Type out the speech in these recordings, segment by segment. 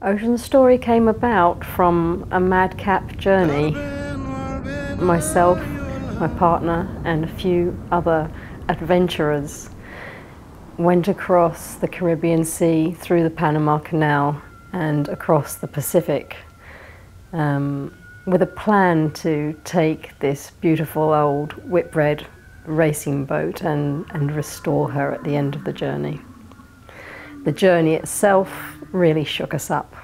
Ocean Story came about from a madcap journey. Myself, my partner, and a few other adventurers went across the Caribbean Sea, through the Panama Canal, and across the Pacific with a plan to take this beautiful old whitbread racing boat and restore her at the end of the journey. The journey itself really shook us up.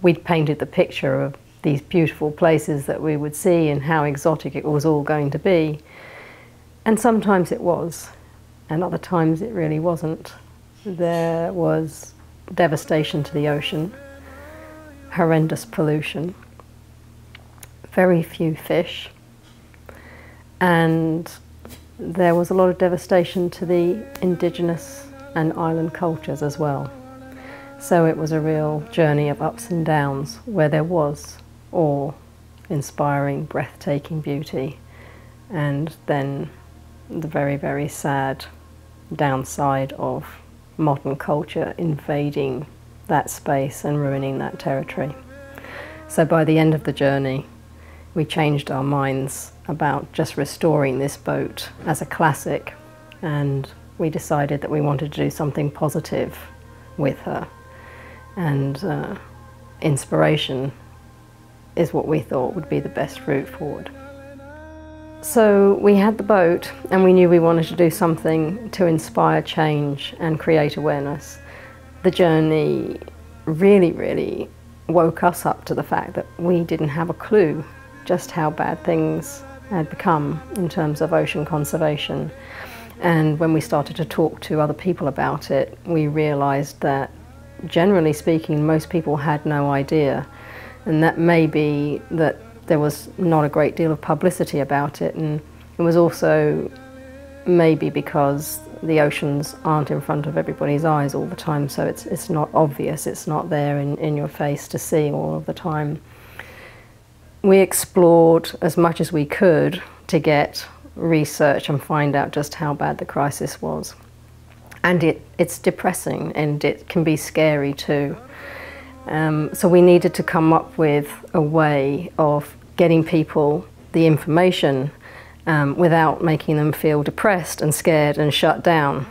We'd painted the picture of these beautiful places that we would see and how exotic it was all going to be. And sometimes it was, and other times it really wasn't. There was devastation to the ocean, horrendous pollution, very few fish, and there was a lot of devastation to the indigenous and island cultures as well. So it was a real journey of ups and downs, where there was awe-inspiring, breathtaking beauty, and then the very, very sad downside of modern culture invading that space and ruining that territory. So by the end of the journey, we changed our minds about just restoring this boat as a classic, and we decided that we wanted to do something positive with her. And inspiration is what we thought would be the best route forward. So we had the boat, and we knew we wanted to do something to inspire change and create awareness. The journey really, really woke us up to the fact that we didn't have a clue just how bad things had become in terms of ocean conservation. And when we started to talk to other people about it, we realized that generally speaking, most people had no idea, and that may be that there was not a great deal of publicity about it, and it was also maybe because the oceans aren't in front of everybody's eyes all the time, so it's not obvious, it's not there in your face to see all of the time. We explored as much as we could to get research and find out just how bad the crisis was. And it's depressing, and it can be scary too. So we needed to come up with a way of getting people the information without making them feel depressed and scared and shut down.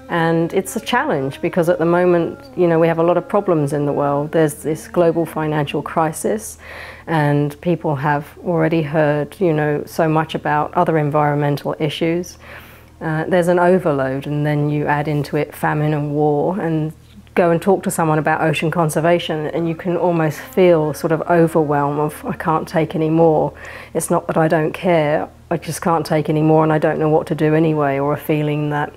And it's a challenge because at the moment, you know, we have a lot of problems in the world. There's this global financial crisis, and people have already heard, you know, so much about other environmental issues. There's an overload, and then you add into it famine and war, and go and talk to someone about ocean conservation and you can almost feel sort of overwhelm of, I can't take any more. It's not that I don't care, I just can't take any more and I don't know what to do anyway, or a feeling that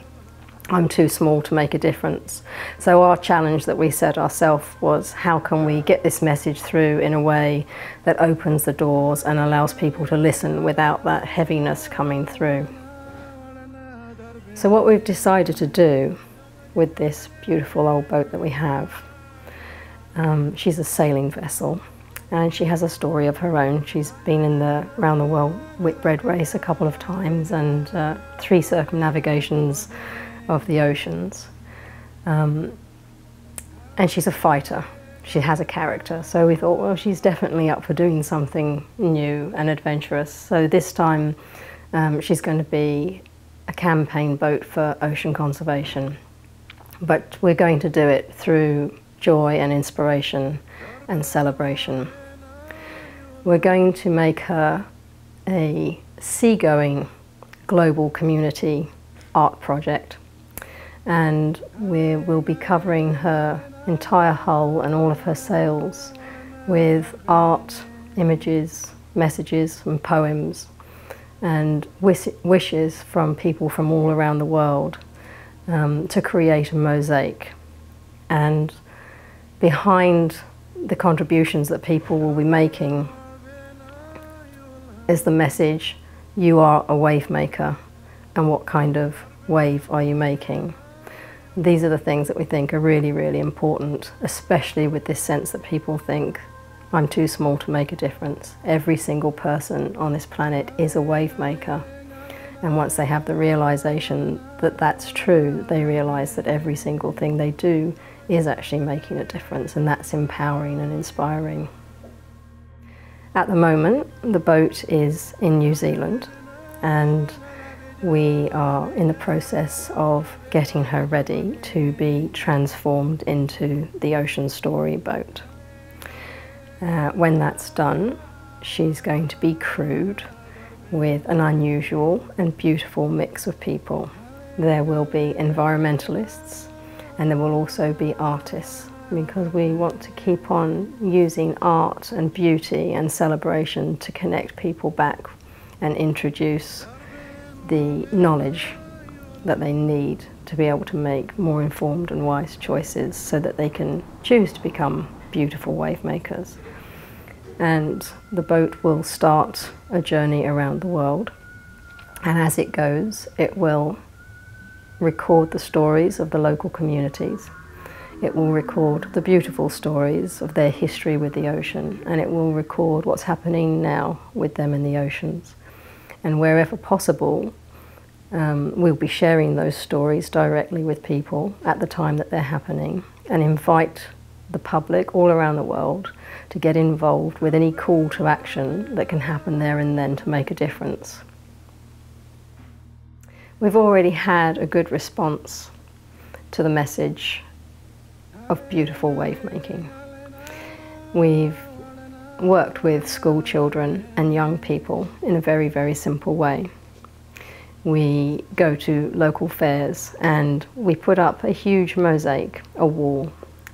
I'm too small to make a difference. So our challenge that we set ourselves was, how can we get this message through in a way that opens the doors and allows people to listen without that heaviness coming through. So what we've decided to do with this beautiful old boat that we have, she's a sailing vessel and she has a story of her own. She's been in the round the world whitbread race a couple of times and 3 circumnavigations of the oceans. And she's a fighter. She has a character. So we thought, well, she's definitely up for doing something new and adventurous. So this time she's going to be a campaign boat for ocean conservation. But we're going to do it through joy and inspiration and celebration. We're going to make her a seagoing global community art project. And we will be covering her entire hull and all of her sails with art, images, messages and poems and wishes from people from all around the world to create a mosaic. And behind the contributions that people will be making is the message, you are a wave maker, and what kind of wave are you making? These are the things that we think are really, really important, especially with this sense that people think, I'm too small to make a difference. Every single person on this planet is a wave maker. And once they have the realization that that's true, they realize that every single thing they do is actually making a difference, and that's empowering and inspiring. At the moment, the boat is in New Zealand, and we are in the process of getting her ready to be transformed into the Ocean Story boat. When that's done, she's going to be crewed with an unusual and beautiful mix of people. There will be environmentalists, and there will also be artists, because we want to keep on using art and beauty and celebration to connect people back and introduce the knowledge that they need to be able to make more informed and wise choices so that they can choose to become beautiful wave makers. And the boat will start a journey around the world, and as it goes, it will record the stories of the local communities. It will record the beautiful stories of their history with the ocean, and it will record what's happening now with them in the oceans. And wherever possible, we'll be sharing those stories directly with people at the time that they're happening, and invite the public all around the world to get involved with any call to action that can happen there and then to make a difference. We've already had a good response to the message of beautiful wave making. We've worked with school children and young people in a very, very simple way. We go to local fairs and we put up a huge mosaic, a wall,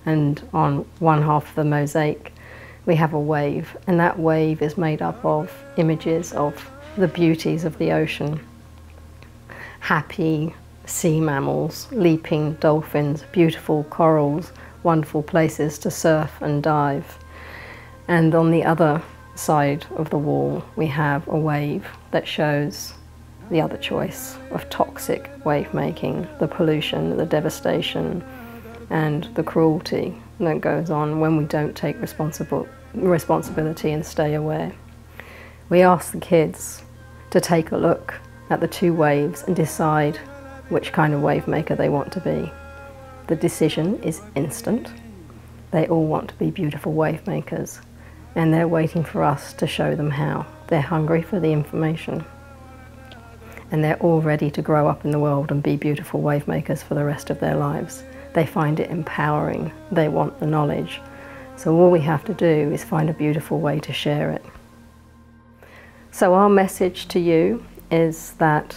and on one half of the mosaic we have a wave, and that wave is made up of images of the beauties of the ocean. Happy sea mammals, leaping dolphins, beautiful corals, wonderful places to surf and dive. And on the other side of the wall we have a wave that shows the other choice of toxic wave making, the pollution, the devastation, and the cruelty that goes on when we don't take responsibility and stay aware. We ask the kids to take a look at the two waves and decide which kind of wave maker they want to be. The decision is instant. They all want to be beautiful wave makers, and they're waiting for us to show them how. They're hungry for the information, and they're all ready to grow up in the world and be beautiful wave makers for the rest of their lives. They find it empowering. They want the knowledge. So all we have to do is find a beautiful way to share it. So our message to you is that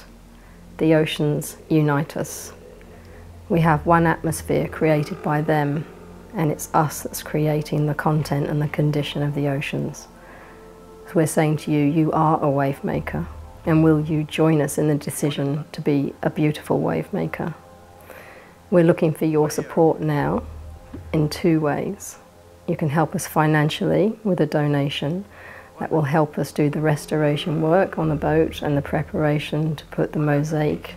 the oceans unite us. We have one atmosphere created by them, and it's us that's creating the content and the condition of the oceans. So we're saying to you, you are a wave maker, and will you join us in the decision to be a beautiful wave maker? We're looking for your support now in two ways. You can help us financially with a donation that will help us do the restoration work on the boat and the preparation to put the mosaic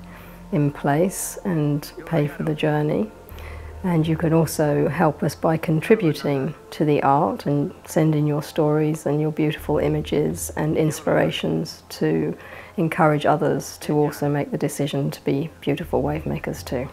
in place and pay for the journey. And you can also help us by contributing to the art and sending your stories and your beautiful images and inspirations to encourage others to also make the decision to be beautiful wave makers too.